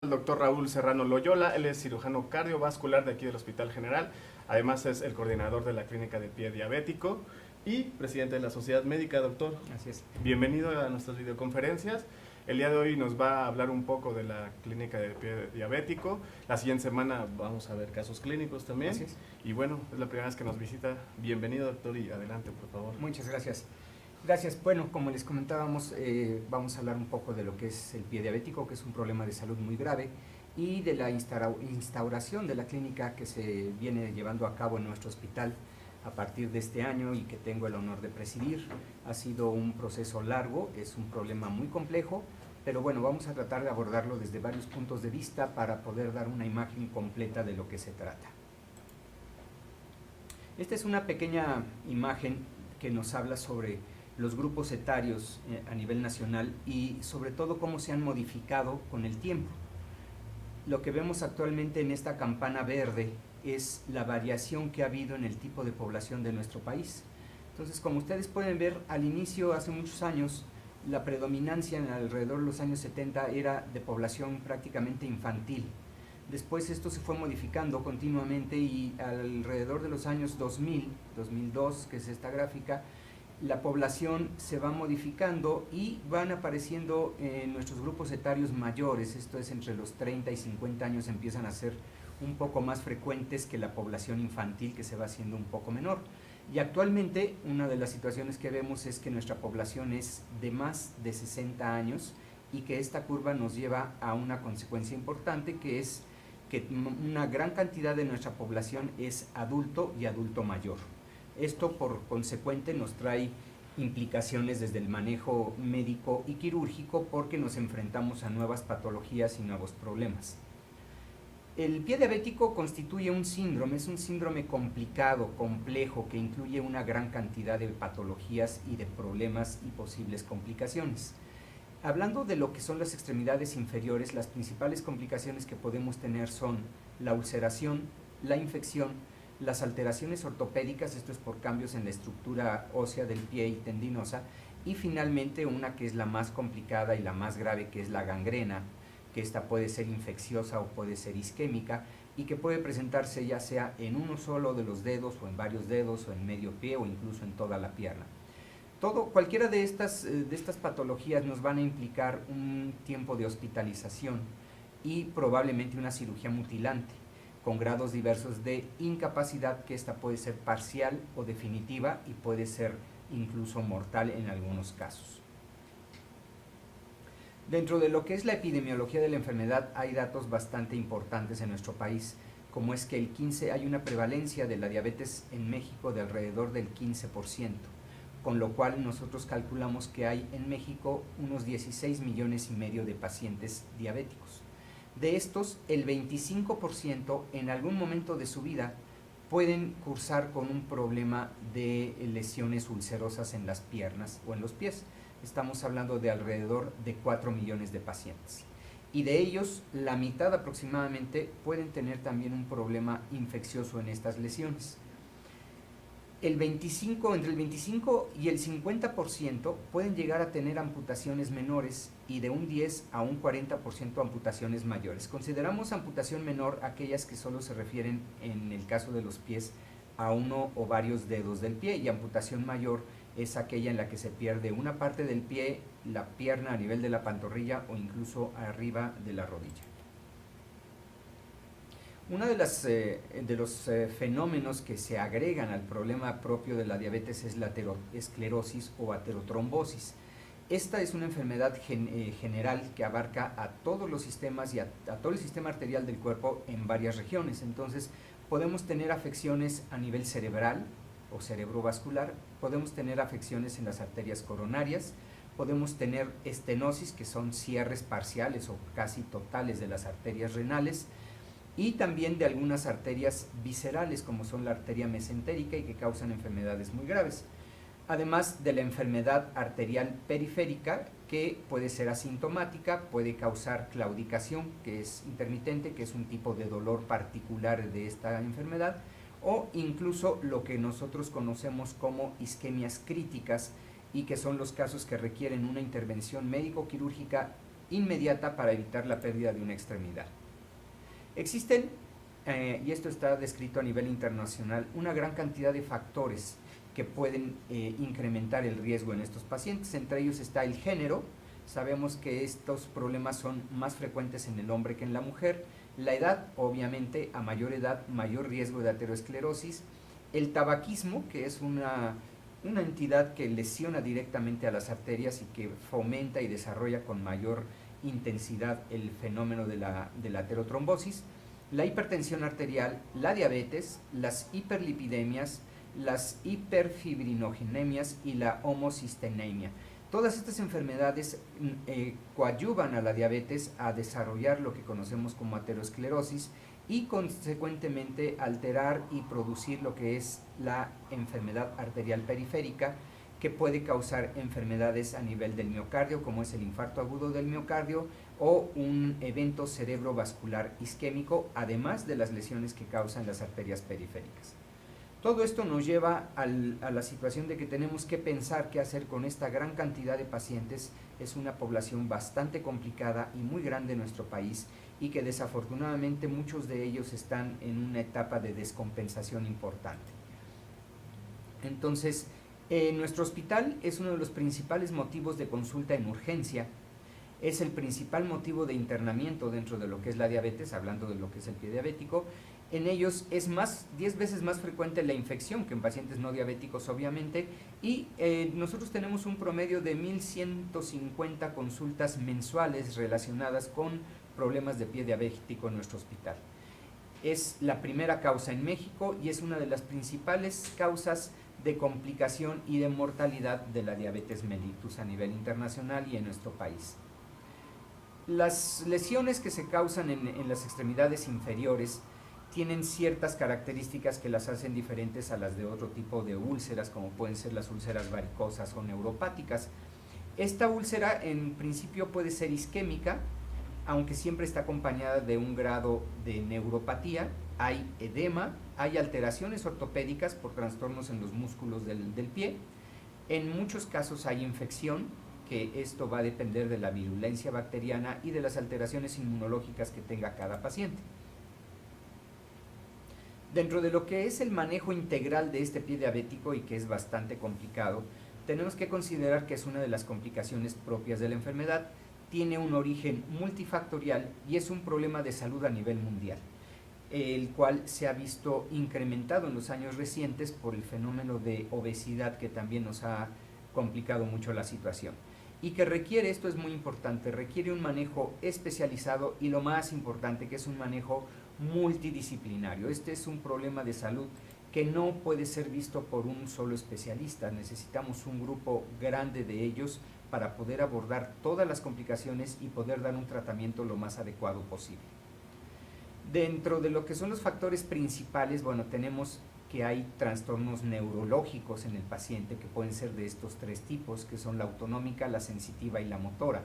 El doctor Raúl Serrano Loyola, él es cirujano cardiovascular de aquí del Hospital General, además es el coordinador de la Clínica de Pie Diabético y presidente de la Sociedad Médica. Doctor, así es. Bienvenido a nuestras videoconferencias. El día de hoy nos va a hablar un poco de la Clínica de Pie Diabético. La siguiente semana vamos a ver casos clínicos también. Así es. Y bueno, es la primera vez que nos visita. Bienvenido, doctor, y adelante, por favor. Muchas gracias. Gracias. Bueno, como les comentábamos, vamos a hablar un poco de lo que es el pie diabético, que es un problema de salud muy grave, y de la instauración de la clínica que se viene llevando a cabo en nuestro hospital a partir de este año y que tengo el honor de presidir. Ha sido un proceso largo, es un problema muy complejo, pero bueno, vamos a tratar de abordarlo desde varios puntos de vista para poder dar una imagen completa de lo que se trata. Esta es una pequeña imagen que nos habla sobre los grupos etarios a nivel nacional y sobre todo cómo se han modificado con el tiempo. Lo que vemos actualmente en esta campana verde es la variación que ha habido en el tipo de población de nuestro país. Entonces, como ustedes pueden ver, al inicio, hace muchos años, la predominancia en alrededor de los años 70 era de población prácticamente infantil. Después esto se fue modificando continuamente y alrededor de los años 2000, 2002, que es esta gráfica, la población se va modificando y van apareciendo en nuestros grupos etarios mayores, esto es entre los 30 y 50 años empiezan a ser un poco más frecuentes que la población infantil, que se va haciendo un poco menor. Y actualmente una de las situaciones que vemos es que nuestra población es de más de 60 años y que esta curva nos lleva a una consecuencia importante, que es que una gran cantidad de nuestra población es adulto y adulto mayor. Esto por consecuente nos trae implicaciones desde el manejo médico y quirúrgico porque nos enfrentamos a nuevas patologías y nuevos problemas. El pie diabético constituye un síndrome, es un síndrome complicado, complejo, que incluye una gran cantidad de patologías y de problemas y posibles complicaciones. Hablando de lo que son las extremidades inferiores, las principales complicaciones que podemos tener son la ulceración, la infección, las alteraciones ortopédicas, esto es por cambios en la estructura ósea del pie y tendinosa, y finalmente una que es la más complicada y la más grave, que es la gangrena, que esta puede ser infecciosa o puede ser isquémica y que puede presentarse ya sea en uno solo de los dedos o en varios dedos o en medio pie o incluso en toda la pierna. Cualquiera de estas patologías nos van a implicar un tiempo de hospitalización y probablemente una cirugía mutilante, con grados diversos de incapacidad, que esta puede ser parcial o definitiva y puede ser incluso mortal en algunos casos. Dentro de lo que es la epidemiología de la enfermedad hay datos bastante importantes en nuestro país, como es que hay una prevalencia de la diabetes en México de alrededor del 15%, con lo cual nosotros calculamos que hay en México unos 16 millones y medio de pacientes diabéticos. De estos, el 25% en algún momento de su vida pueden cursar con un problema de lesiones ulcerosas en las piernas o en los pies. Estamos hablando de alrededor de 4 millones de pacientes. Y de ellos, la mitad aproximadamente pueden tener también un problema infeccioso en estas lesiones. Entre el 25 y el 50% pueden llegar a tener amputaciones menores y de un 10 a un 40% amputaciones mayores. Consideramos amputación menor aquellas que solo se refieren, en el caso de los pies, a uno o varios dedos del pie, y amputación mayor es aquella en la que se pierde una parte del pie, la pierna a nivel de la pantorrilla o incluso arriba de la rodilla. Uno de los fenómenos que se agregan al problema propio de la diabetes es la aterosclerosis o aterotrombosis. Esta es una enfermedad general que abarca a todos los sistemas y a todo el sistema arterial del cuerpo en varias regiones. Entonces, podemos tener afecciones a nivel cerebral o cerebrovascular, podemos tener afecciones en las arterias coronarias, podemos tener estenosis, que son cierres parciales o casi totales de las arterias renales, y también de algunas arterias viscerales, como son la arteria mesentérica, y que causan enfermedades muy graves. Además de la enfermedad arterial periférica, que puede ser asintomática, puede causar claudicación, que es intermitente, que es un tipo de dolor particular de esta enfermedad, o incluso lo que nosotros conocemos como isquemias críticas, y que son los casos que requieren una intervención médico-quirúrgica inmediata para evitar la pérdida de una extremidad. Existen, y esto está descrito a nivel internacional, una gran cantidad de factores que pueden incrementar el riesgo en estos pacientes. Entre ellos está el género. Sabemos que estos problemas son más frecuentes en el hombre que en la mujer. La edad, obviamente, a mayor edad, mayor riesgo de aterosclerosis. El tabaquismo, que es una entidad que lesiona directamente a las arterias y que fomenta y desarrolla con mayor intensidad el fenómeno de la aterotrombosis. La hipertensión arterial, la diabetes, las hiperlipidemias, las hiperfibrinogenemias y la homocisteínemia. Todas estas enfermedades coadyuvan a la diabetes a desarrollar lo que conocemos como aterosclerosis y consecuentemente alterar y producir lo que es la enfermedad arterial periférica, que puede causar enfermedades a nivel del miocardio, como es el infarto agudo del miocardio o un evento cerebrovascular isquémico, además de las lesiones que causan las arterias periféricas. Todo esto nos lleva a la situación de que tenemos que pensar qué hacer con esta gran cantidad de pacientes. Es una población bastante complicada y muy grande en nuestro país y que desafortunadamente muchos de ellos están en una etapa de descompensación importante. Entonces, nuestro hospital es uno de los principales motivos de consulta en urgencia, es el principal motivo de internamiento dentro de lo que es la diabetes, hablando de lo que es el pie diabético. En ellos es 10 veces más frecuente la infección que en pacientes no diabéticos, obviamente, y nosotros tenemos un promedio de 1.150 consultas mensuales relacionadas con problemas de pie diabético en nuestro hospital. Es la primera causa en México y es una de las principales causas de complicación y de mortalidad de la diabetes mellitus a nivel internacional y en nuestro país. Las lesiones que se causan en las extremidades inferiores tienen ciertas características que las hacen diferentes a las de otro tipo de úlceras, como pueden ser las úlceras varicosas o neuropáticas. Esta úlcera en principio puede ser isquémica, aunque siempre está acompañada de un grado de neuropatía. Hay edema, hay alteraciones ortopédicas por trastornos en los músculos del pie. En muchos casos hay infección, que esto va a depender de la virulencia bacteriana y de las alteraciones inmunológicas que tenga cada paciente. Dentro de lo que es el manejo integral de este pie diabético, y que es bastante complicado, tenemos que considerar que es una de las complicaciones propias de la enfermedad, tiene un origen multifactorial y es un problema de salud a nivel mundial, el cual se ha visto incrementado en los años recientes por el fenómeno de obesidad, que también nos ha complicado mucho la situación, y que requiere, esto es muy importante, requiere un manejo especializado y lo más importante, que es un manejo multidisciplinario. Este es un problema de salud que no puede ser visto por un solo especialista. Necesitamos un grupo grande de ellos para poder abordar todas las complicaciones y poder dar un tratamiento lo más adecuado posible. Dentro de lo que son los factores principales, bueno, tenemos que hay trastornos neurológicos en el paciente que pueden ser de estos tres tipos, que son la autonómica, la sensitiva y la motora.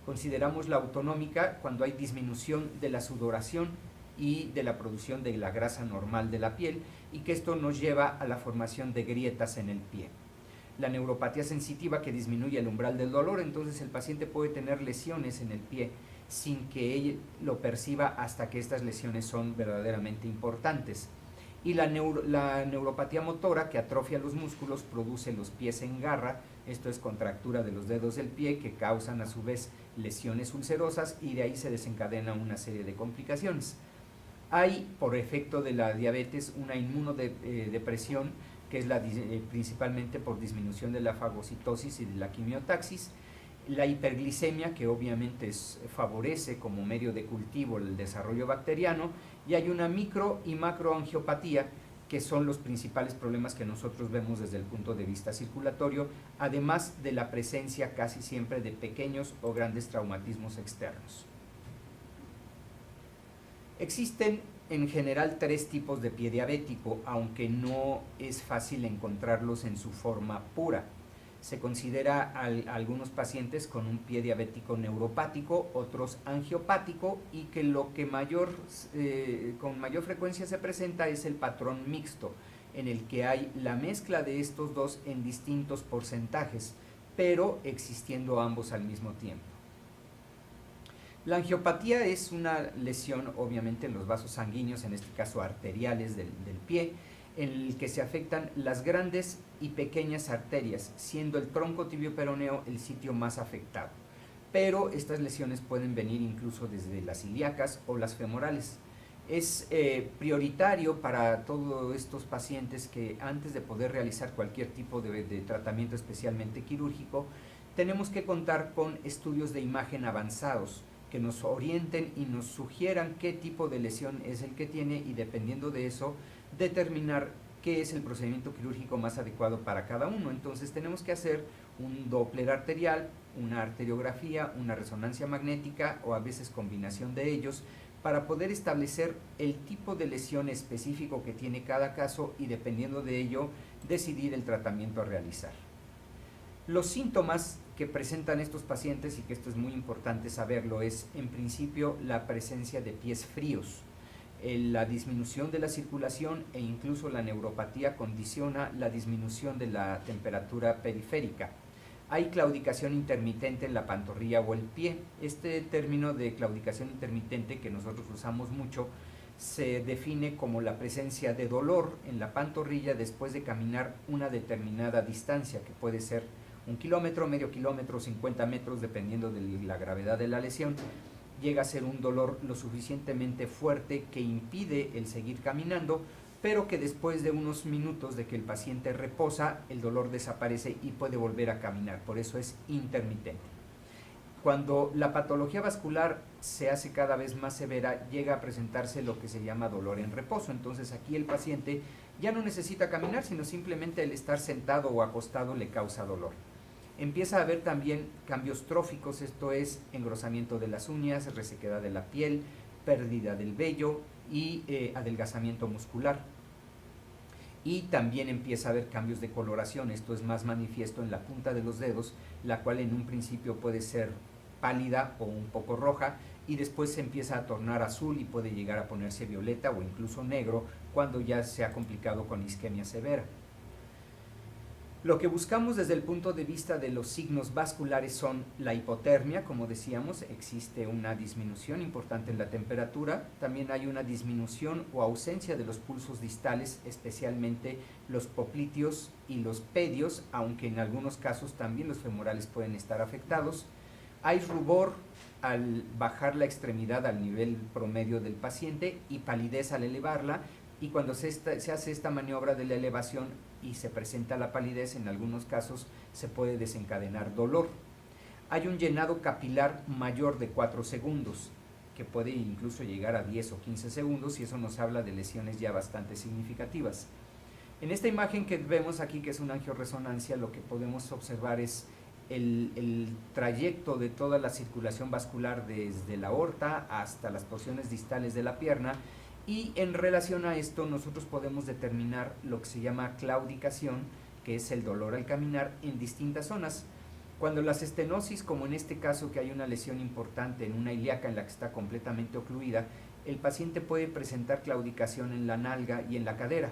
Consideramos la autonómica cuando hay disminución de la sudoración y de la producción de la grasa normal de la piel, y que esto nos lleva a la formación de grietas en el pie. La neuropatía sensitiva, que disminuye el umbral del dolor, entonces el paciente puede tener lesiones en el pie sin que él lo perciba hasta que estas lesiones son verdaderamente importantes. Y la neuropatía motora, que atrofia los músculos, produce los pies en garra, esto es contractura de los dedos del pie, que causan a su vez lesiones ulcerosas, y de ahí se desencadena una serie de complicaciones. Hay, por efecto de la diabetes, una inmunodepresión, que es principalmente por disminución de la fagocitosis y de la quimiotaxis, la hiperglicemia, que obviamente favorece como medio de cultivo el desarrollo bacteriano, y hay una micro y macroangiopatía, que son los principales problemas que nosotros vemos desde el punto de vista circulatorio, además de la presencia casi siempre de pequeños o grandes traumatismos externos. Existen en general tres tipos de pie diabético, aunque no es fácil encontrarlos en su forma pura. Se considera a algunos pacientes con un pie diabético neuropático, otros angiopático, y que lo que con mayor frecuencia se presenta es el patrón mixto, en el que hay la mezcla de estos dos en distintos porcentajes, pero existiendo ambos al mismo tiempo. La angiopatía es una lesión obviamente en los vasos sanguíneos, en este caso arteriales del pie, en el que se afectan las grandes y pequeñas arterias, siendo el tronco tibio peroneo el sitio más afectado. Pero estas lesiones pueden venir incluso desde las ilíacas o las femorales. Es prioritario para todos estos pacientes que antes de poder realizar cualquier tipo de tratamiento, especialmente quirúrgico, tenemos que contar con estudios de imagen avanzados que nos orienten y nos sugieran qué tipo de lesión es el que tiene, y dependiendo de eso determinar qué es el procedimiento quirúrgico más adecuado para cada uno. Entonces tenemos que hacer un Doppler arterial, una arteriografía, una resonancia magnética o a veces combinación de ellos, para poder establecer el tipo de lesión específico que tiene cada caso y dependiendo de ello decidir el tratamiento a realizar. Los síntomas que presentan estos pacientes, y que esto es muy importante saberlo, es en principio la presencia de pies fríos, la disminución de la circulación e incluso la neuropatía condiciona la disminución de la temperatura periférica. Hay claudicación intermitente en la pantorrilla o el pie. Este término de claudicación intermitente, que nosotros usamos mucho, se define como la presencia de dolor en la pantorrilla después de caminar una determinada distancia, que puede ser 1 kilómetro, medio kilómetro, 50 metros, dependiendo de la gravedad de la lesión. Llega a ser un dolor lo suficientemente fuerte que impide el seguir caminando, pero que después de unos minutos de que el paciente reposa, el dolor desaparece y puede volver a caminar. Por eso es intermitente. Cuando la patología vascular se hace cada vez más severa, llega a presentarse lo que se llama dolor en reposo. Entonces aquí el paciente ya no necesita caminar, sino simplemente el estar sentado o acostado le causa dolor. Empieza a haber también cambios tróficos, esto es engrosamiento de las uñas, resequedad de la piel, pérdida del vello y adelgazamiento muscular. Y también empieza a haber cambios de coloración, esto es más manifiesto en la punta de los dedos, la cual en un principio puede ser pálida o un poco roja, y después se empieza a tornar azul y puede llegar a ponerse violeta o incluso negro cuando ya se ha complicado con isquemia severa. Lo que buscamos desde el punto de vista de los signos vasculares son la hipotermia, como decíamos, existe una disminución importante en la temperatura, también hay una disminución o ausencia de los pulsos distales, especialmente los popliteos y los pedios, aunque en algunos casos también los femorales pueden estar afectados. Hay rubor al bajar la extremidad al nivel promedio del paciente y palidez al elevarla, y cuando se hace esta maniobra de la elevación y se presenta la palidez, en algunos casos se puede desencadenar dolor. Hay un llenado capilar mayor de 4 segundos, que puede incluso llegar a 10 o 15 segundos, y eso nos habla de lesiones ya bastante significativas. En esta imagen que vemos aquí, que es una angioresonancia, lo que podemos observar es el trayecto de toda la circulación vascular desde la aorta hasta las porciones distales de la pierna, y en relación a esto nosotros podemos determinar lo que se llama claudicación, que es el dolor al caminar en distintas zonas. Cuando las estenosis, como en este caso que hay una lesión importante en una ilíaca en la que está completamente ocluida, el paciente puede presentar claudicación en la nalga y en la cadera.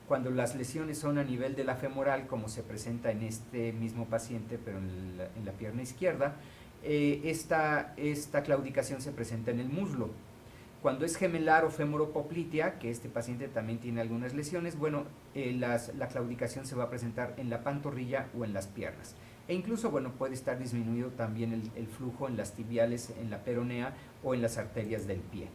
Cuando las lesiones son a nivel de la femoral, como se presenta en este mismo paciente, pero en la pierna izquierda, esta claudicación se presenta en el muslo. Cuando es gemelar o femoropoplitea, que este paciente también tiene algunas lesiones, bueno, la claudicación se va a presentar en la pantorrilla o en las piernas. E incluso, bueno, puede estar disminuido también el flujo en las tibiales, en la peronea o en las arterias del pie.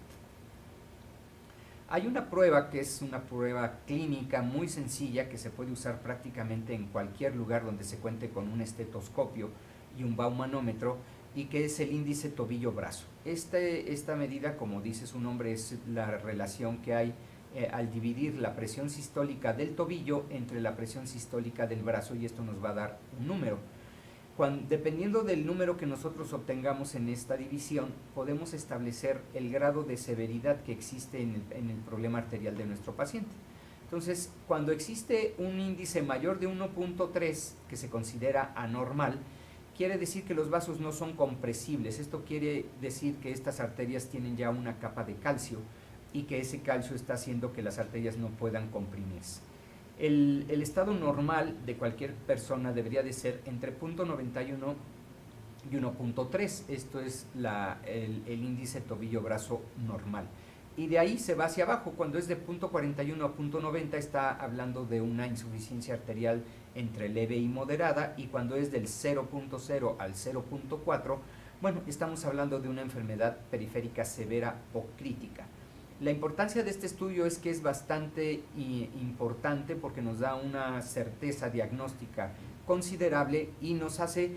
Hay una prueba que es una prueba clínica muy sencilla que se puede usar prácticamente en cualquier lugar donde se cuente con un estetoscopio y un baumanómetro, y que es el índice tobillo-brazo. Esta medida, como dice su nombre, es la relación que hay al dividir la presión sistólica del tobillo entre la presión sistólica del brazo, y esto nos va a dar un número. Dependiendo del número que nosotros obtengamos en esta división, podemos establecer el grado de severidad que existe en el problema arterial de nuestro paciente. Entonces, cuando existe un índice mayor de 1.3 que se considera anormal, quiere decir que los vasos no son compresibles. Esto quiere decir que estas arterias tienen ya una capa de calcio y que ese calcio está haciendo que las arterias no puedan comprimirse. El estado normal de cualquier persona debería de ser entre 0.91 y 1.3, esto es el índice tobillo-brazo normal. Y de ahí se va hacia abajo. Cuando es de 0.41 a 0.90 está hablando de una insuficiencia arterial entre leve y moderada, y cuando es del 0.0 al 0.4, bueno, estamos hablando de una enfermedad periférica severa o crítica. La importancia de este estudio es que es bastante importante porque nos da una certeza diagnóstica considerable y nos hace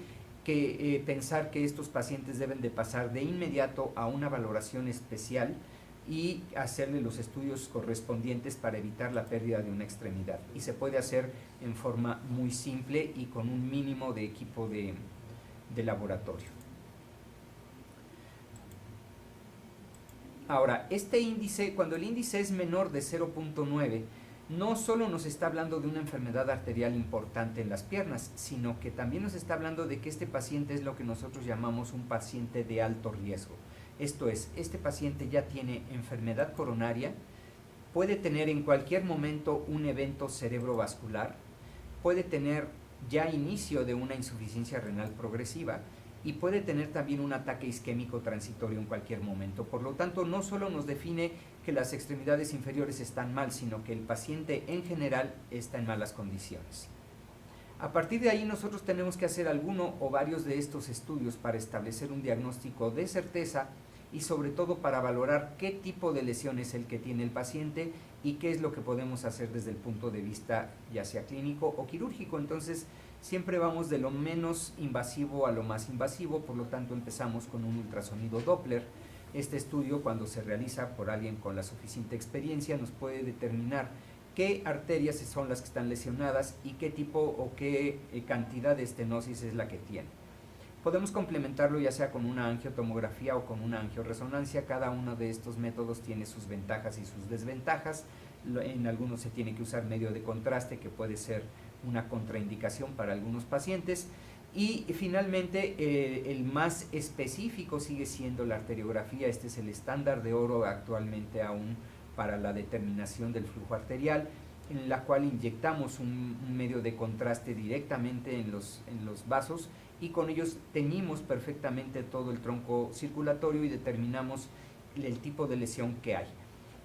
pensar que estos pacientes deben de pasar de inmediato a una valoración especial y hacerle los estudios correspondientes para evitar la pérdida de una extremidad. Y se puede hacer en forma muy simple y con un mínimo de equipo de laboratorio. Ahora, este índice, cuando el índice es menor de 0.9, no solo nos está hablando de una enfermedad arterial importante en las piernas, sino que también nos está hablando de que este paciente es lo que nosotros llamamos un paciente de alto riesgo. Esto es, este paciente ya tiene enfermedad coronaria, puede tener en cualquier momento un evento cerebrovascular, puede tener ya inicio de una insuficiencia renal progresiva y puede tener también un ataque isquémico transitorio en cualquier momento. Por lo tanto, no solo nos define que las extremidades inferiores están mal, sino que el paciente en general está en malas condiciones. A partir de ahí nosotros tenemos que hacer alguno o varios de estos estudios para establecer un diagnóstico de certeza y sobre todo para valorar qué tipo de lesión es el que tiene el paciente y qué es lo que podemos hacer desde el punto de vista ya sea clínico o quirúrgico. Entonces siempre vamos de lo menos invasivo a lo más invasivo, por lo tanto empezamos con un ultrasonido Doppler. Este estudio, cuando se realiza por alguien con la suficiente experiencia, nos puede determinar qué arterias son las que están lesionadas y qué tipo o qué cantidad de estenosis es la que tiene. Podemos complementarlo ya sea con una angiotomografía o con una angioresonancia. Cada uno de estos métodos tiene sus ventajas y sus desventajas. En algunos se tiene que usar medio de contraste, que puede ser una contraindicación para algunos pacientes. Y finalmente el más específico sigue siendo la arteriografía. Este es el estándar de oro actualmente aún para la determinación del flujo arterial, en la cual inyectamos un medio de contraste directamente en los vasos y con ellos teñimos perfectamente todo el tronco circulatorio y determinamos el tipo de lesión que hay.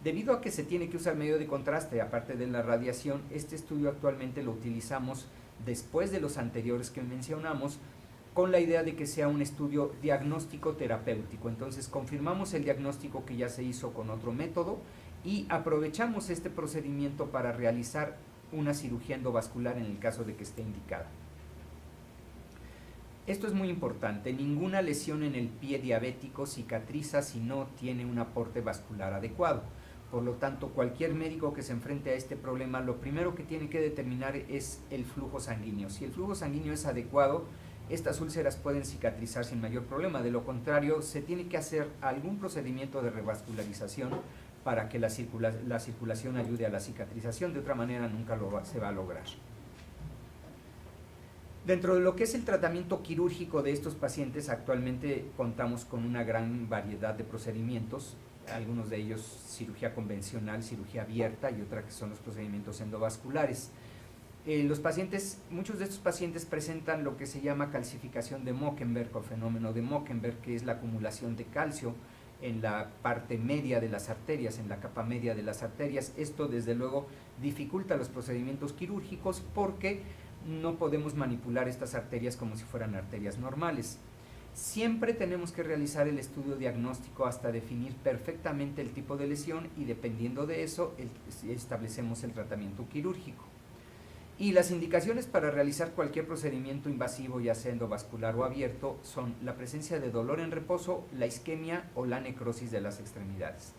Debido a que se tiene que usar medio de contraste, aparte de la radiación, este estudio actualmente lo utilizamos después de los anteriores que mencionamos, con la idea de que sea un estudio diagnóstico terapéutico. Entonces confirmamos el diagnóstico que ya se hizo con otro método y aprovechamos este procedimiento para realizar una cirugía endovascular en el caso de que esté indicada. Esto es muy importante, ninguna lesión en el pie diabético cicatriza si no tiene un aporte vascular adecuado. Por lo tanto, cualquier médico que se enfrente a este problema, lo primero que tiene que determinar es el flujo sanguíneo. Si el flujo sanguíneo es adecuado, estas úlceras pueden cicatrizar sin mayor problema. De lo contrario, se tiene que hacer algún procedimiento de revascularización para que la circulación ayude a la cicatrización. De otra manera, nunca se va a lograr. Dentro de lo que es el tratamiento quirúrgico de estos pacientes, actualmente contamos con una gran variedad de procedimientos, algunos de ellos cirugía convencional, cirugía abierta y otra que son los procedimientos endovasculares. Muchos de estos pacientes presentan lo que se llama calcificación de Mockenberg o fenómeno de Mockenberg, que es la acumulación de calcio en la parte media de las arterias, en la capa media de las arterias. Esto desde luego dificulta los procedimientos quirúrgicos porque no podemos manipular estas arterias como si fueran arterias normales. Siempre tenemos que realizar el estudio diagnóstico hasta definir perfectamente el tipo de lesión y dependiendo de eso establecemos el tratamiento quirúrgico. Y las indicaciones para realizar cualquier procedimiento invasivo, ya sea endovascular o abierto, son la presencia de dolor en reposo, la isquemia o la necrosis de las extremidades.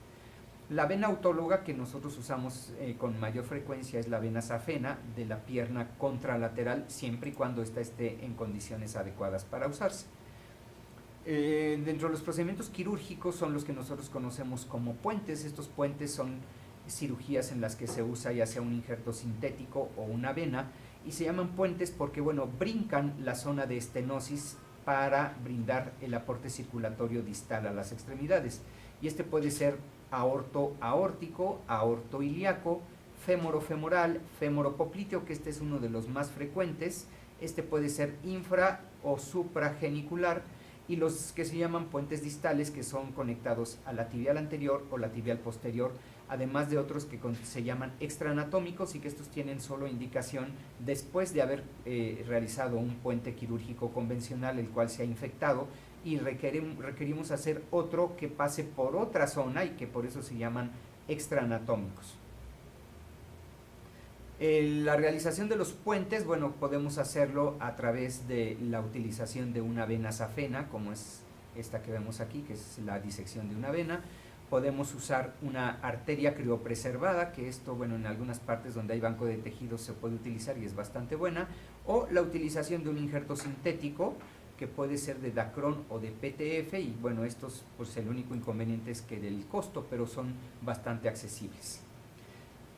La vena autóloga que nosotros usamos con mayor frecuencia es la vena safena de la pierna contralateral, siempre y cuando ésta esté en condiciones adecuadas para usarse. Dentro de los procedimientos quirúrgicos son los que nosotros conocemos como puentes. Estos puentes son cirugías en las que se usa ya sea un injerto sintético o una vena y se llaman puentes porque brincan la zona de estenosis para brindar el aporte circulatorio distal a las extremidades, y este puede ser aorto-aórtico, aorto-ilíaco, fémoro-femoral, fémoro-popliteo, que este es uno de los más frecuentes, Este puede ser infra o supragenicular, y los que se llaman puentes distales, que son conectados a la tibial anterior o la tibial posterior, además de otros que se llaman extraanatómicos y que estos tienen solo indicación después de haber realizado un puente quirúrgico convencional, el cual se ha infectado, y requerimos hacer otro que pase por otra zona y que por eso se llaman extraanatómicos. La realización de los puentes, bueno, podemos hacerlo a través de la utilización de una vena safena, como es esta que vemos aquí, que es la disección de una vena. Podemos usar una arteria criopreservada, que esto, bueno, en algunas partes donde hay banco de tejidos se puede utilizar y es bastante buena, o la utilización de un injerto sintético, que puede ser de Dacron o de PTF, y bueno, estos, pues el único inconveniente es que del costo, pero son bastante accesibles.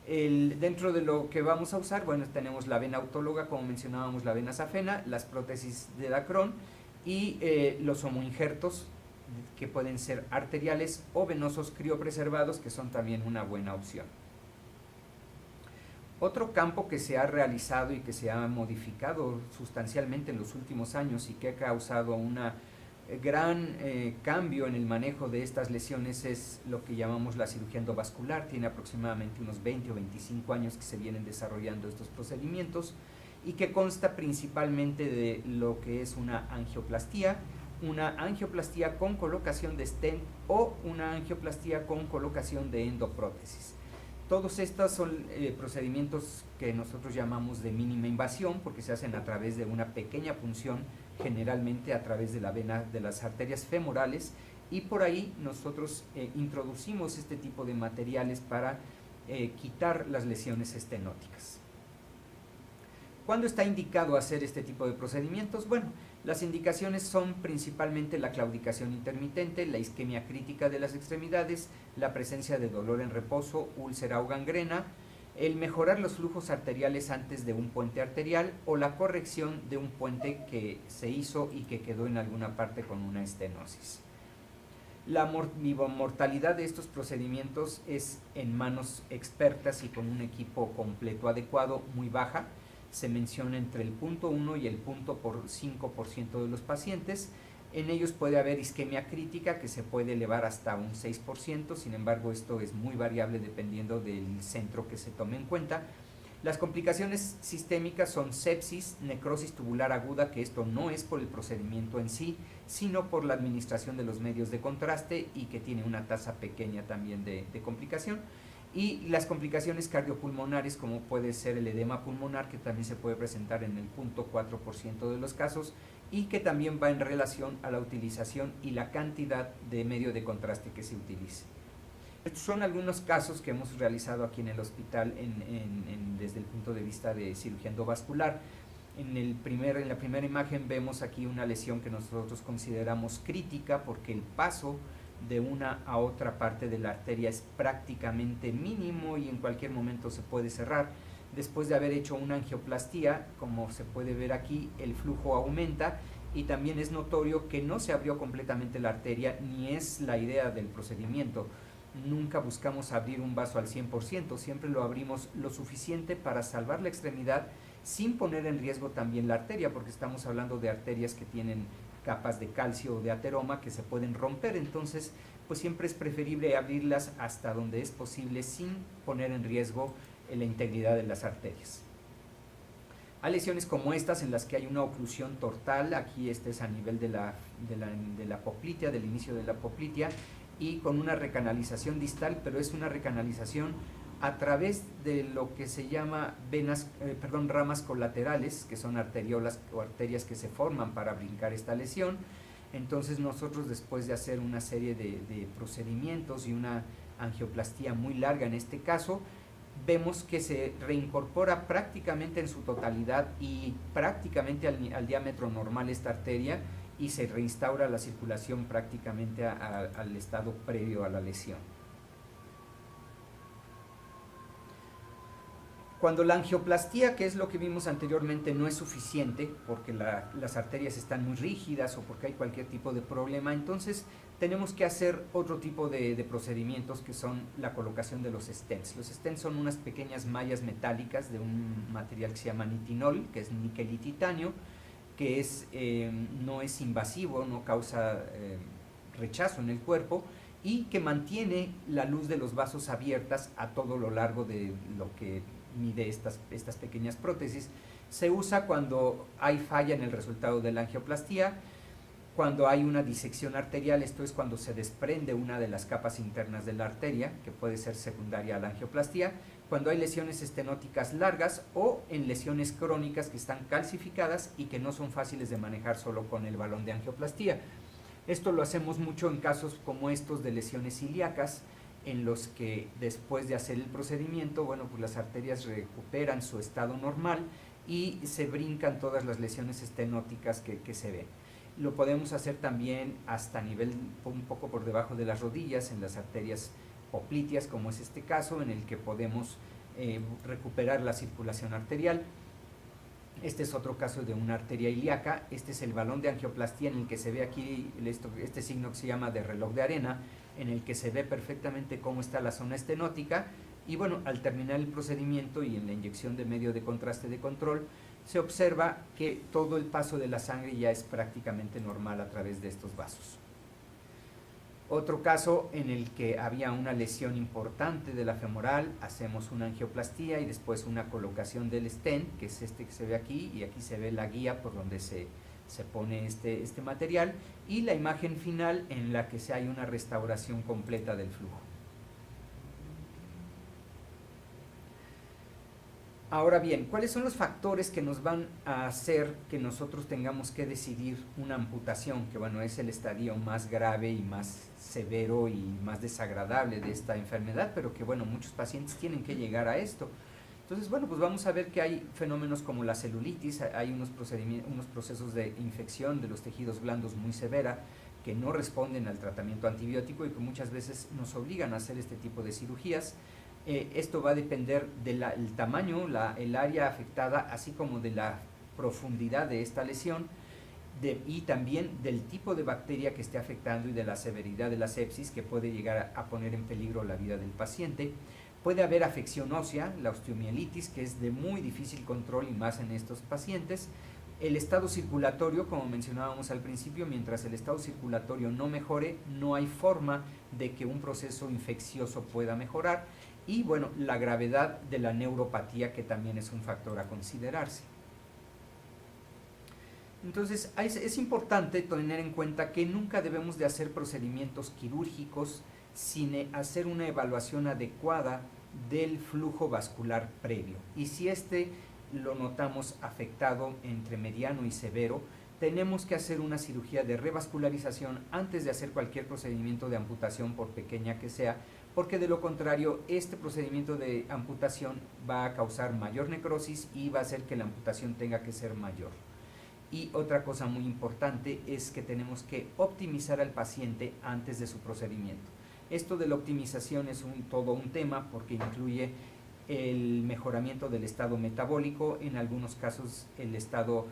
Dentro de lo que vamos a usar, bueno, tenemos la vena autóloga, como mencionábamos, la vena safena, las prótesis de Dacron y los homoinjertos, que pueden ser arteriales o venosos criopreservados, que son también una buena opción. Otro campo que se ha realizado y que se ha modificado sustancialmente en los últimos años y que ha causado una gran cambio en el manejo de estas lesiones es lo que llamamos la cirugía endovascular. Tiene aproximadamente unos 20 o 25 años que se vienen desarrollando estos procedimientos y que consta principalmente de lo que es una angioplastía con colocación de stent o una angioplastía con colocación de endoprótesis. Todos estos son procedimientos que nosotros llamamos de mínima invasión, porque se hacen a través de una pequeña punción, generalmente a través de la vena de las arterias femorales, y por ahí nosotros introducimos este tipo de materiales para quitar las lesiones estenóticas. ¿Cuándo está indicado hacer este tipo de procedimientos? Bueno, las indicaciones son principalmente la claudicación intermitente, la isquemia crítica de las extremidades, la presencia de dolor en reposo, úlcera o gangrena, el mejorar los flujos arteriales antes de un puente arterial o la corrección de un puente que se hizo y que quedó en alguna parte con una estenosis. La mortalidad de estos procedimientos es en manos expertas y con un equipo completo adecuado muy baja. Se menciona entre el 0.1 y el 0.5% de los pacientes. En ellos puede haber isquemia crítica que se puede elevar hasta un 6%, sin embargo esto es muy variable dependiendo del centro que se tome en cuenta. Las complicaciones sistémicas son sepsis, necrosis tubular aguda, que esto no es por el procedimiento en sí, sino por la administración de los medios de contraste y que tiene una tasa pequeña también de complicación. Y las complicaciones cardiopulmonares, como puede ser el edema pulmonar, que también se puede presentar en el 0.4% de los casos y que también va en relación a la utilización y la cantidad de medio de contraste que se utilice. Estos son algunos casos que hemos realizado aquí en el hospital desde el punto de vista de cirugía endovascular. En la primera imagen vemos aquí una lesión que nosotros consideramos crítica porque el paso de una a otra parte de la arteria es prácticamente mínimo y en cualquier momento se puede cerrar. Después de haber hecho una angioplastía, como se puede ver aquí, el flujo aumenta y también es notorio que no se abrió completamente la arteria, ni es la idea del procedimiento. Nunca buscamos abrir un vaso al 100%, siempre lo abrimos lo suficiente para salvar la extremidad sin poner en riesgo también la arteria, porque estamos hablando de arterias que tienen capas de calcio o de ateroma que se pueden romper, entonces pues siempre es preferible abrirlas hasta donde es posible sin poner en riesgo la integridad de las arterias. Hay lesiones como estas en las que hay una oclusión total, aquí este es a nivel de la poplitea, del inicio de la poplitea, y con una recanalización distal, pero es una recanalización a través de lo que se llama ramas colaterales, que son arteriolas o arterias que se forman para brincar esta lesión. Entonces nosotros, después de hacer una serie de procedimientos y una angioplastía muy larga en este caso, vemos que se reincorpora prácticamente en su totalidad y prácticamente al diámetro normal esta arteria y se reinstaura la circulación prácticamente al estado previo a la lesión. Cuando la angioplastía, que es lo que vimos anteriormente, no es suficiente porque las arterias están muy rígidas o porque hay cualquier tipo de problema, entonces tenemos que hacer otro tipo de procedimientos, que son la colocación de los stents. Los stents son unas pequeñas mallas metálicas de un material que se llama nitinol, que es níquel y titanio, que no es invasivo, no causa rechazo en el cuerpo, y que mantiene la luz de los vasos abiertas a todo lo largo de lo que mide estas pequeñas prótesis. Se usa cuando hay falla en el resultado de la angioplastía, cuando hay una disección arterial, esto es cuando se desprende una de las capas internas de la arteria, que puede ser secundaria a la angioplastía, cuando hay lesiones estenóticas largas o en lesiones crónicas que están calcificadas y que no son fáciles de manejar solo con el balón de angioplastía. Esto lo hacemos mucho en casos como estos de lesiones ilíacas, en los que después de hacer el procedimiento, bueno, pues las arterias recuperan su estado normal y se brincan todas las lesiones estenóticas que se ven. Lo podemos hacer también hasta nivel un poco por debajo de las rodillas, en las arterias popliteas, como es este caso, en el que podemos recuperar la circulación arterial. Este es otro caso de una arteria ilíaca. Este es el balón de angioplastía, en el que se ve aquí este signo que se llama de reloj de arena, en el que se ve perfectamente cómo está la zona estenótica. Y bueno, al terminar el procedimiento y en la inyección de medio de contraste de control, se observa que todo el paso de la sangre ya es prácticamente normal a través de estos vasos. Otro caso en el que había una lesión importante de la femoral, hacemos una angioplastía y después una colocación del stent, que es este que se ve aquí, y aquí se ve la guía por donde se pone este material, y la imagen final en la que hay una restauración completa del flujo. Ahora bien, ¿cuáles son los factores que nos van a hacer que nosotros tengamos que decidir una amputación? Que bueno, es el estadio más grave y más severo y más desagradable de esta enfermedad, pero que bueno, muchos pacientes tienen que llegar a esto. Entonces, bueno, pues vamos a ver que hay fenómenos como la celulitis, hay unos procesos de infección de los tejidos blandos muy severa, que no responden al tratamiento antibiótico y que muchas veces nos obligan a hacer este tipo de cirugías. Esto va a depender del tamaño, el área afectada, así como de la profundidad de esta lesión, y también del tipo de bacteria que esté afectando y de la severidad de la sepsis, que puede llegar a poner en peligro la vida del paciente. Puede haber afección ósea, la osteomielitis, que es de muy difícil control y más en estos pacientes. El estado circulatorio, como mencionábamos al principio, mientras el estado circulatorio no mejore, no hay forma de que un proceso infeccioso pueda mejorar. Y bueno, la gravedad de la neuropatía, que también es un factor a considerarse. Entonces, es importante tener en cuenta que nunca debemos de hacer procedimientos quirúrgicos sin hacer una evaluación adecuada del flujo vascular previo. Y si lo notamos afectado entre mediano y severo, tenemos que hacer una cirugía de revascularización antes de hacer cualquier procedimiento de amputación, por pequeña que sea, porque de lo contrario, este procedimiento de amputación va a causar mayor necrosis y va a hacer que la amputación tenga que ser mayor. Y otra cosa muy importante es que tenemos que optimizar al paciente antes de su procedimiento. Esto de la optimización es todo un tema, porque incluye el mejoramiento del estado metabólico, en algunos casos el estado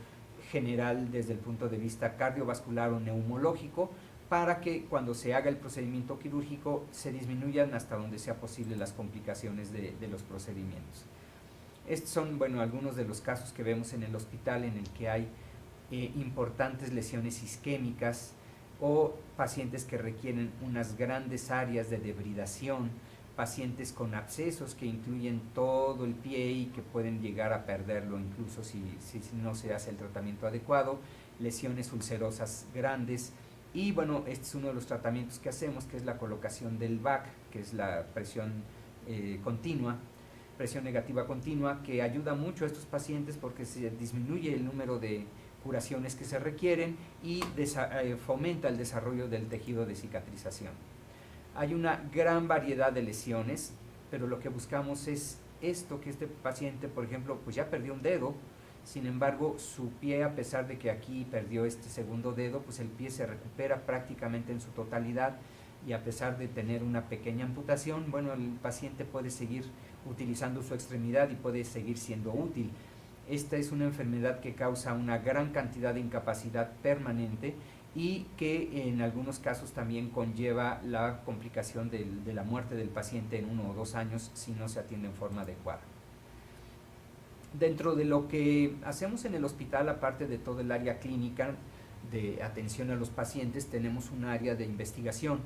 general desde el punto de vista cardiovascular o neumológico, para que cuando se haga el procedimiento quirúrgico se disminuyan hasta donde sea posible las complicaciones de los procedimientos. Estos son, bueno, algunos de los casos que vemos en el hospital, en el que hay importantes lesiones isquémicas o pacientes que requieren unas grandes áreas de debridación, pacientes con abscesos que incluyen todo el pie y que pueden llegar a perderlo incluso si no se hace el tratamiento adecuado, lesiones ulcerosas grandes. Y bueno, este es uno de los tratamientos que hacemos, que es la colocación del VAC, que es la presión continua, presión negativa continua, que ayuda mucho a estos pacientes porque se disminuye el número de curaciones que se requieren y fomenta el desarrollo del tejido de cicatrización. Hay una gran variedad de lesiones, pero lo que buscamos es esto, que este paciente, por ejemplo, pues ya perdió un dedo. Sin embargo, su pie, a pesar de que aquí perdió este segundo dedo, pues el pie se recupera prácticamente en su totalidad, y a pesar de tener una pequeña amputación, bueno, el paciente puede seguir utilizando su extremidad y puede seguir siendo útil. Esta es una enfermedad que causa una gran cantidad de incapacidad permanente y que en algunos casos también conlleva la complicación de la muerte del paciente en 1 o 2 años si no se atiende en forma adecuada. Dentro de lo que hacemos en el hospital, aparte de todo el área clínica de atención a los pacientes, tenemos un área de investigación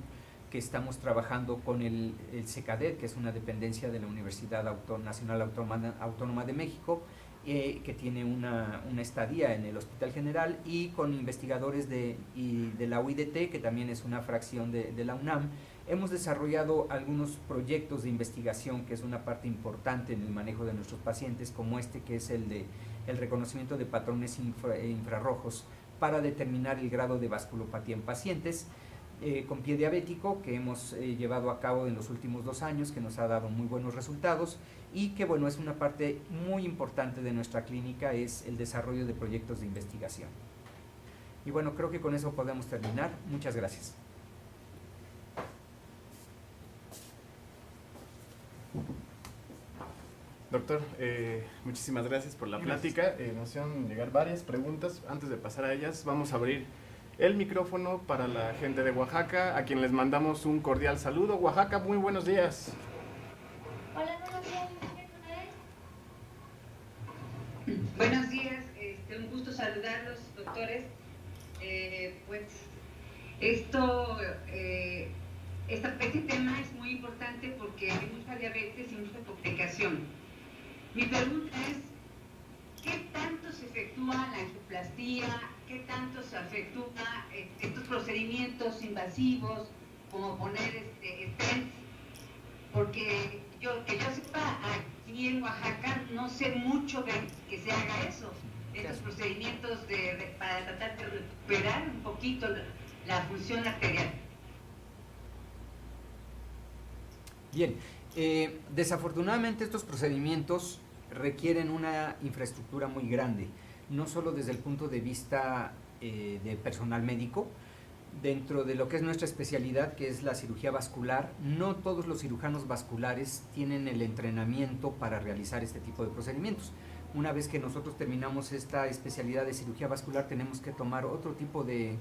que estamos trabajando con el SECADET, que es una dependencia de la Universidad Nacional Autónoma de México, que tiene una estadía en el Hospital General, y con investigadores de la UIDT, que también es una fracción de la UNAM. Hemos desarrollado algunos proyectos de investigación, que es una parte importante en el manejo de nuestros pacientes, como este, que es el reconocimiento de patrones infrarrojos para determinar el grado de vasculopatía en pacientes con pie diabético, que hemos llevado a cabo en los últimos 2 años, que nos ha dado muy buenos resultados, y que bueno, es una parte muy importante de nuestra clínica, es el desarrollo de proyectos de investigación. Y bueno, creo que con eso podemos terminar. Muchas gracias. Doctor, muchísimas gracias por la plática. Nos hicieron llegar varias preguntas. Antes de pasar a ellas, vamos a abrir el micrófono para la gente de Oaxaca, a quien les mandamos un cordial saludo. Oaxaca, muy buenos días. Hola, buenos días. Buenos días, un gusto saludarlos, doctores. Pues este tema es muy importante porque hay mucha diabetes y mucha complicación. Mi pregunta es, ¿qué tanto se efectúa la angioplastía? ¿Qué tanto se efectúa estos procedimientos invasivos, como poner stents? Porque que yo sepa, aquí en Oaxaca no sé mucho de que se haga eso, estos procedimientos para tratar de recuperar un poquito la función arterial. Bien, desafortunadamente estos procedimientos requieren una infraestructura muy grande, no solo desde el punto de vista de personal médico. Dentro de lo que es nuestra especialidad, que es la cirugía vascular, no todos los cirujanos vasculares tienen el entrenamiento para realizar este tipo de procedimientos. Una vez que nosotros terminamos esta especialidad de cirugía vascular, tenemos que tomar otro tipo de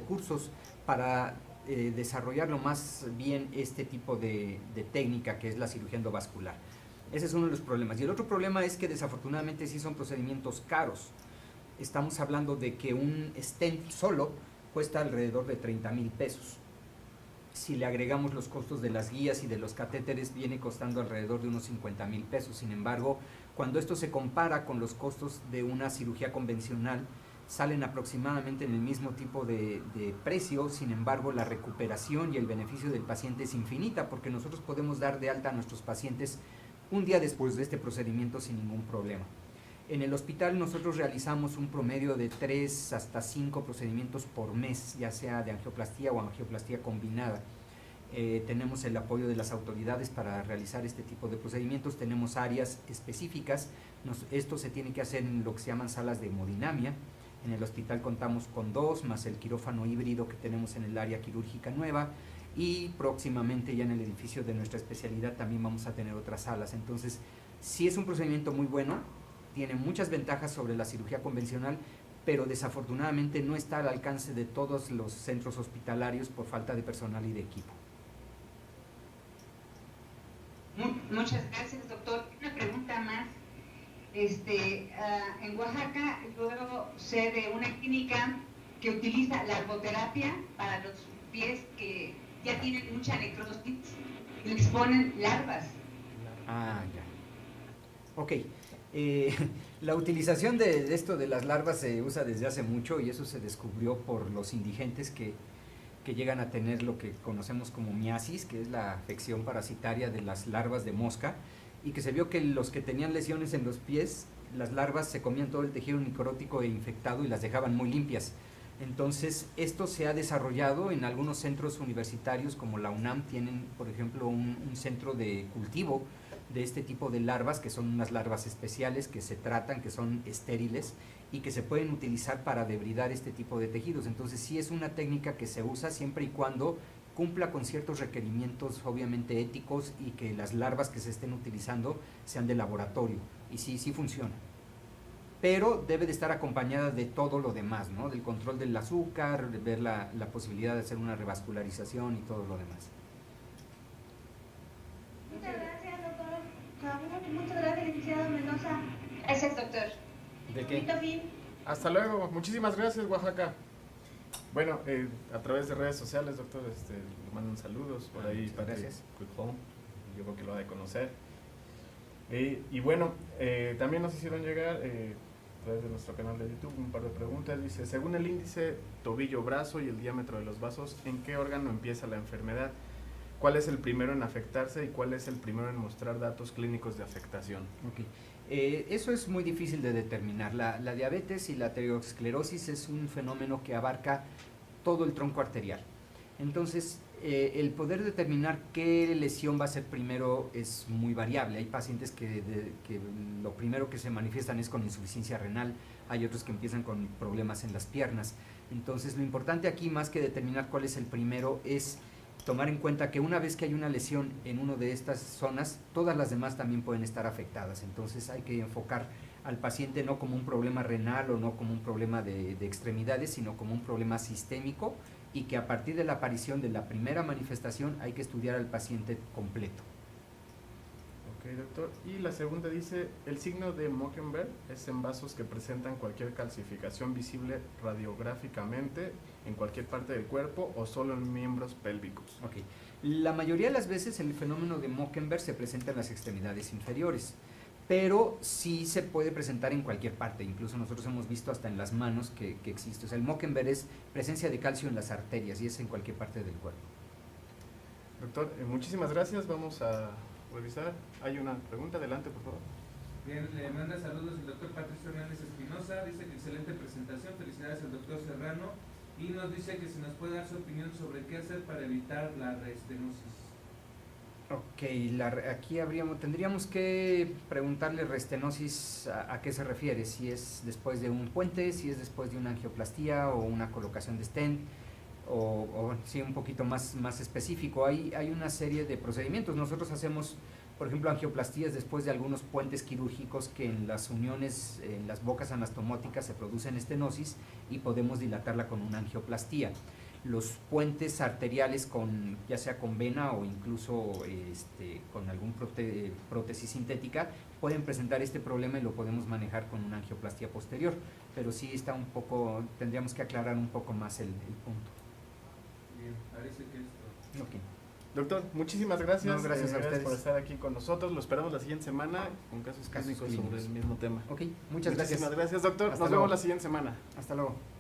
cursos para desarrollarlo más bien este tipo de técnica, que es la cirugía endovascular. Ese es uno de los problemas. Y el otro problema es que desafortunadamente sí son procedimientos caros. Estamos hablando de que un stent solo cuesta alrededor de 30,000 pesos. Si le agregamos los costos de las guías y de los catéteres, viene costando alrededor de unos 50,000 pesos. Sin embargo, cuando esto se compara con los costos de una cirugía convencional, salen aproximadamente en el mismo tipo de precio. Sin embargo, la recuperación y el beneficio del paciente es infinita, porque nosotros podemos dar de alta a nuestros pacientes un día después de este procedimiento sin ningún problema. En el hospital nosotros realizamos un promedio de 3 hasta 5 procedimientos por mes, ya sea de angioplastía o angioplastía combinada. Tenemos el apoyo de las autoridades para realizar este tipo de procedimientos, tenemos áreas específicas. Esto se tiene que hacer en lo que se llaman salas de hemodinamia. En el hospital contamos con 2, más el quirófano híbrido que tenemos en el área quirúrgica nueva, y próximamente ya en el edificio de nuestra especialidad también vamos a tener otras salas. Entonces, sí es un procedimiento muy bueno, tiene muchas ventajas sobre la cirugía convencional, pero desafortunadamente no está al alcance de todos los centros hospitalarios por falta de personal y de equipo. Muchas gracias, doctor. Una pregunta más. En Oaxaca luego sé de una clínica que utiliza la arboterapia para los pies que ya tienen mucha necrosis y les ponen larvas. Ah, ya. Ok. La utilización de esto de las larvas se usa desde hace mucho, y eso se descubrió por los indigentes que llegan a tener lo que conocemos como miasis, que es la afección parasitaria de las larvas de mosca, y que se vio que los que tenían lesiones en los pies, las larvas se comían todo el tejido necrótico e infectado y las dejaban muy limpias. Entonces, esto se ha desarrollado en algunos centros universitarios, como la UNAM tienen, por ejemplo, un centro de cultivo de este tipo de larvas, que son unas larvas especiales que se tratan, que son estériles y que se pueden utilizar para debridar este tipo de tejidos. Entonces, sí es una técnica que se usa siempre y cuando cumpla con ciertos requerimientos obviamente éticos, y que las larvas que se estén utilizando sean de laboratorio, y sí funciona. pero debe de estar acompañada de todo lo demás, ¿no? Del control del azúcar, de ver la posibilidad de hacer una revascularización y todo lo demás. Muchas gracias, doctor. Muchas gracias, licenciado Mendoza. Gracias, doctor. ¿De Bonito fin. Hasta luego, muchísimas gracias, Oaxaca. Bueno, a través de redes sociales, doctor, le mandan saludos por ahí. Muchas gracias. Pujol, yo creo que lo ha de conocer. Y bueno, también nos hicieron llegar a través de nuestro canal de YouTube un par de preguntas. Dice, según el índice tobillo-brazo y el diámetro de los vasos, ¿en qué órgano empieza la enfermedad? ¿Cuál es el primero en afectarse y cuál es el primero en mostrar datos clínicos de afectación? Okay. Eso es muy difícil de determinar. La diabetes y la aterosclerosis es un fenómeno que abarca todo el tronco arterial. Entonces, el poder determinar qué lesión va a ser primero es muy variable. Hay pacientes que lo primero que se manifiestan es con insuficiencia renal, hay otros que empiezan con problemas en las piernas. Entonces, lo importante aquí, más que determinar cuál es el primero, es tomar en cuenta que una vez que hay una lesión en una de estas zonas, todas las demás también pueden estar afectadas. Entonces hay que enfocar al paciente no como un problema renal o no como un problema de extremidades, sino como un problema sistémico, y que a partir de la aparición de la primera manifestación hay que estudiar al paciente completo. Ok, doctor. Y la segunda dice, el signo de Mockenberg es en vasos que presentan cualquier calcificación visible radiográficamente en cualquier parte del cuerpo o solo en miembros pélvicos. Okay. La mayoría de las veces el fenómeno de Mockenberg se presenta en las extremidades inferiores, pero sí se puede presentar en cualquier parte. Incluso nosotros hemos visto hasta en las manos que existe. O sea, el Mockenberg es presencia de calcio en las arterias y es en cualquier parte del cuerpo. Doctor, muchísimas gracias. Vamos a revisar. Hay una pregunta, adelante, por favor. Bien, le manda saludos el doctor Patricio Hernández Espinosa, dice que excelente presentación, felicidades al doctor Serrano, y nos dice que si nos puede dar su opinión sobre qué hacer para evitar la restenosis. Ok, aquí tendríamos que preguntarle restenosis a qué se refiere, si es después de un puente, si es después de una angioplastía o una colocación de stent, o sí, un poquito más específico. Hay una serie de procedimientos. Nosotros hacemos, por ejemplo, angioplastías después de algunos puentes quirúrgicos que en las uniones, en las bocas anastomóticas se producen estenosis y podemos dilatarla con una angioplastía. Los puentes arteriales ya sea con vena o incluso con algún prótesis sintética pueden presentar este problema y lo podemos manejar con una angioplastía posterior, pero sí tendríamos que aclarar un poco más el punto. Bien, parece que esto. Okay. Doctor, muchísimas gracias. No, gracias a ustedes por estar aquí con nosotros. Lo esperamos la siguiente semana con casos clínicos sobre el mismo tema. Ok, muchas gracias. Muchísimas gracias, doctor. Hasta Nos luego. vemos la siguiente semana. Hasta luego.